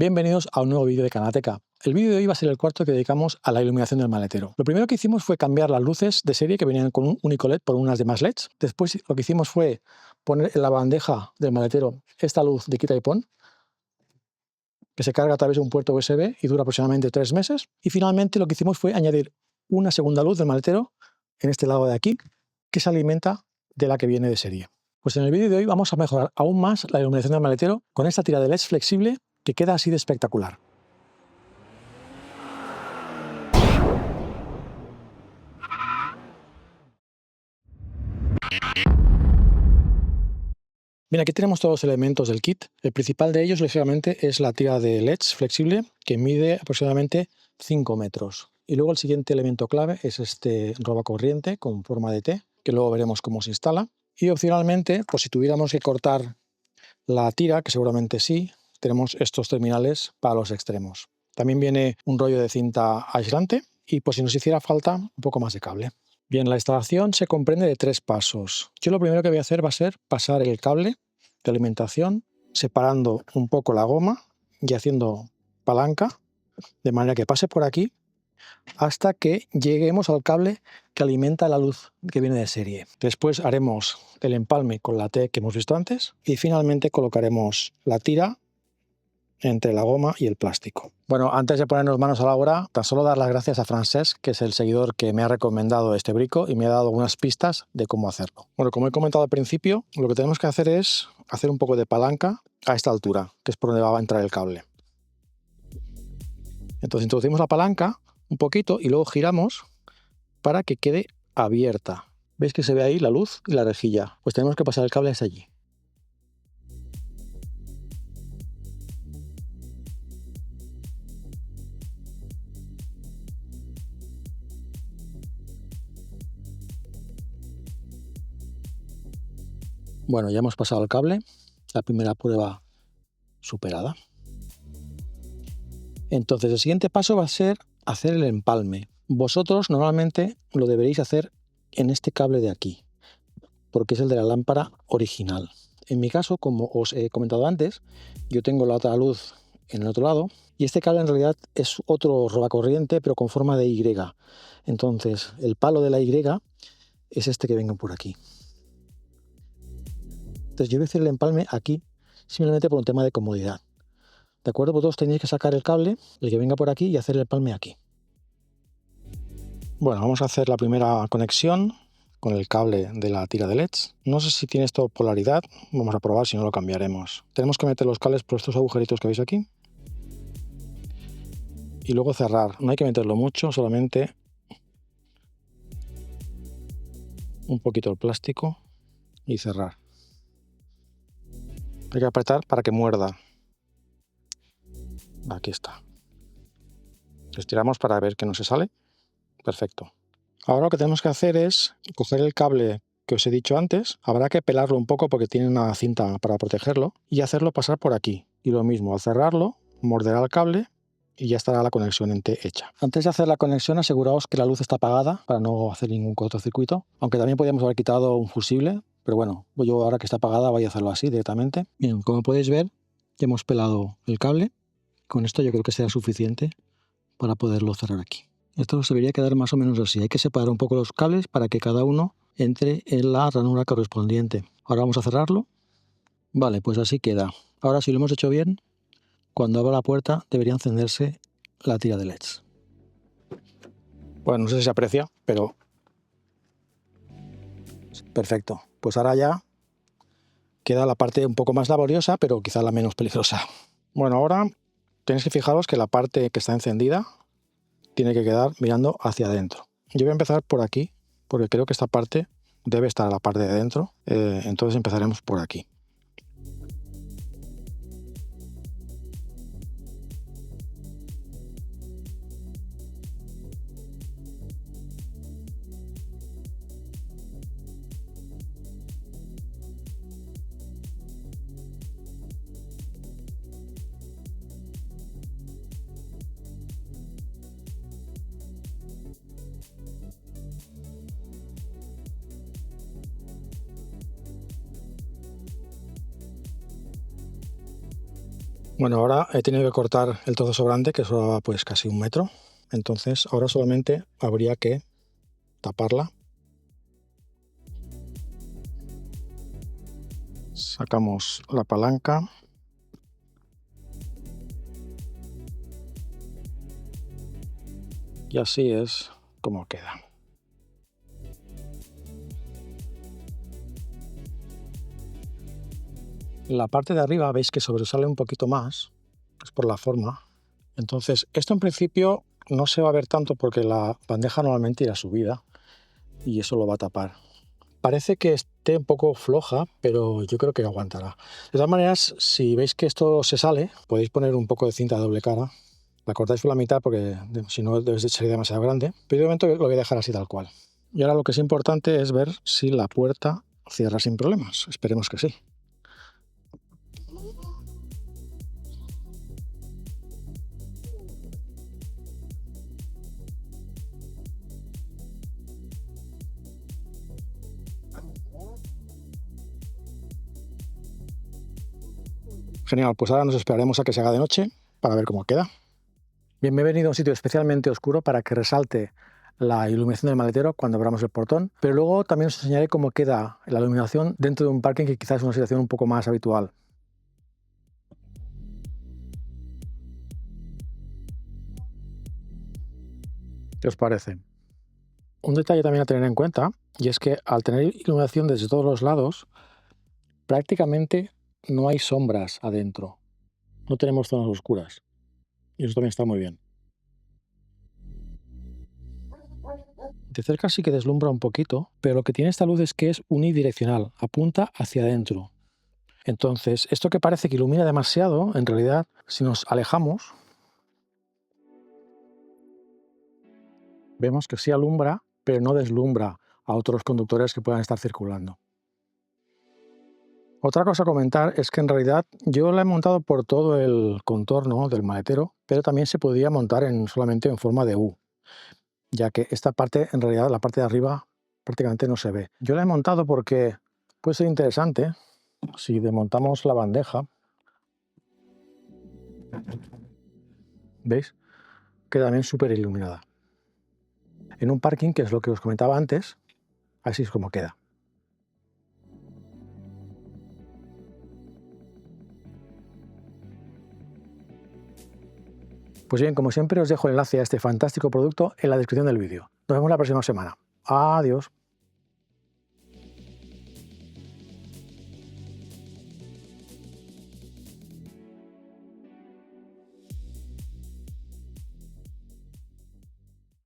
Bienvenidos a un nuevo vídeo de Kanateca. El vídeo de hoy va a ser el cuarto que dedicamos a la iluminación del maletero. Lo primero que hicimos fue cambiar las luces de serie que venían con un único LED por unas demás LEDs. Después lo que hicimos fue poner en la bandeja del maletero esta luz de quita y pon, que se carga a través de un puerto USB y dura aproximadamente 3 meses. Y finalmente lo que hicimos fue añadir una segunda luz del maletero en este lado de aquí, que se alimenta de la que viene de serie. Pues en el vídeo de hoy vamos a mejorar aún más la iluminación del maletero con esta tira de LEDs flexible que queda así de espectacular. Bien, aquí tenemos todos los elementos del kit. El principal de ellos, lógicamente, es la tira de LEDs flexible que mide aproximadamente 5 metros. Y luego el siguiente elemento clave es este robacorriente con forma de T, que luego veremos cómo se instala. Y opcionalmente, pues si tuviéramos que cortar la tira, que seguramente sí, tenemos estos terminales para los extremos. También viene un rollo de cinta aislante y pues si nos hiciera falta un poco más de cable. Bien, la instalación se comprende de 3 pasos. Yo lo primero que voy a hacer va a ser pasar el cable de alimentación, separando un poco la goma y haciendo palanca, de manera que pase por aquí hasta que lleguemos al cable que alimenta la luz que viene de serie. Después haremos el empalme con la T que hemos visto antes y finalmente colocaremos la tira entre la goma y el plástico. Bueno, antes de ponernos manos a la obra, tan solo dar las gracias a Francesc, que es el seguidor que me ha recomendado este brico y me ha dado algunas pistas de cómo hacerlo. Bueno, como he comentado al principio, lo que tenemos que hacer es hacer un poco de palanca a esta altura, que es por donde va a entrar el cable. Entonces introducimos la palanca un poquito y luego giramos para que quede abierta. ¿Veis que se ve ahí la luz y la rejilla? Pues tenemos que pasar el cable hasta allí. Bueno, ya hemos pasado el cable, la primera prueba superada. Entonces el siguiente paso va a ser hacer el empalme. Vosotros normalmente lo deberéis hacer en este cable de aquí, porque es el de la lámpara original. En mi caso, como os he comentado antes, yo tengo la otra luz en el otro lado y este cable en realidad es otro robacorriente pero con forma de Y. Entonces el palo de la Y es este que venga por aquí. Entonces yo voy a hacer el empalme aquí simplemente por un tema de comodidad. ¿De acuerdo? Vosotros tenéis que sacar el cable, el que venga por aquí, y hacer el empalme aquí. Bueno, vamos a hacer la primera conexión con el cable de la tira de LEDs. No sé si tiene esto polaridad, vamos a probar, si no lo cambiaremos. Tenemos que meter los cables por estos agujeritos que veis aquí. Y luego cerrar. No hay que meterlo mucho, solamente un poquito el plástico y cerrar. Hay que apretar para que muerda. Aquí está. Estiramos para ver que no se sale. Perfecto. Ahora lo que tenemos que hacer es coger el cable que os he dicho antes. Habrá que pelarlo un poco porque tiene una cinta para protegerlo y hacerlo pasar por aquí. Y lo mismo, al cerrarlo, morderá el cable y ya estará la conexión hecha. Antes de hacer la conexión, aseguraos que la luz está apagada para no hacer ningún cortocircuito. Aunque también podríamos haber quitado un fusible, pero bueno, yo ahora que está apagada voy a hacerlo así directamente. Bien, como podéis ver, ya hemos pelado el cable. Con esto yo creo que será suficiente para poderlo cerrar aquí. Esto se debería quedar más o menos así. Hay que separar un poco los cables para que cada uno entre en la ranura correspondiente. Ahora vamos a cerrarlo. Vale, pues así queda. Ahora, si lo hemos hecho bien, cuando abra la puerta debería encenderse la tira de LEDs. Bueno, no sé si se aprecia, pero perfecto. Pues ahora ya queda la parte un poco más laboriosa, pero quizá la menos peligrosa. Bueno, ahora tenéis que fijaros que la parte que está encendida tiene que quedar mirando hacia adentro. Yo voy a empezar por aquí, porque creo que esta parte debe estar a la parte de adentro. Entonces empezaremos por aquí. Bueno, ahora he tenido que cortar el trozo sobrante, que sobraba pues casi 1 metro. Entonces ahora solamente habría que taparla. Sacamos la palanca. Y así es como queda. La parte de arriba veis que sobresale un poquito más, es por la forma. Entonces, esto en principio no se va a ver tanto porque la bandeja normalmente irá subida y eso lo va a tapar. Parece que esté un poco floja, pero yo creo que aguantará. De todas maneras, si veis que esto se sale, podéis poner un poco de cinta de doble cara. La cortáis por la mitad porque si no sería demasiado grande. Pero de momento lo voy a dejar así tal cual. Y ahora lo que es importante es ver si la puerta cierra sin problemas. Esperemos que sí. Genial, pues ahora nos esperaremos a que se haga de noche para ver cómo queda. Bien, me he venido a un sitio especialmente oscuro para que resalte la iluminación del maletero cuando abramos el portón, pero luego también os enseñaré cómo queda la iluminación dentro de un parking que quizás es una situación un poco más habitual. ¿Qué os parece? Un detalle también a tener en cuenta, y es que al tener iluminación desde todos los lados, prácticamente no hay sombras adentro. No tenemos zonas oscuras. Y eso también está muy bien. De cerca sí que deslumbra un poquito, pero lo que tiene esta luz es que es unidireccional, apunta hacia adentro. Entonces, esto que parece que ilumina demasiado, en realidad, si nos alejamos, vemos que sí alumbra, pero no deslumbra a otros conductores que puedan estar circulando. Otra cosa a comentar es que en realidad yo la he montado por todo el contorno del maletero, pero también se podía montar solamente en forma de U, ya que esta parte, en realidad, la parte de arriba prácticamente no se ve. Yo la he montado porque puede ser interesante si desmontamos la bandeja. ¿Veis? Queda también súper iluminada. En un parking, que es lo que os comentaba antes, así es como queda. Pues bien, como siempre os dejo el enlace a este fantástico producto en la descripción del vídeo. Nos vemos la próxima semana. Adiós.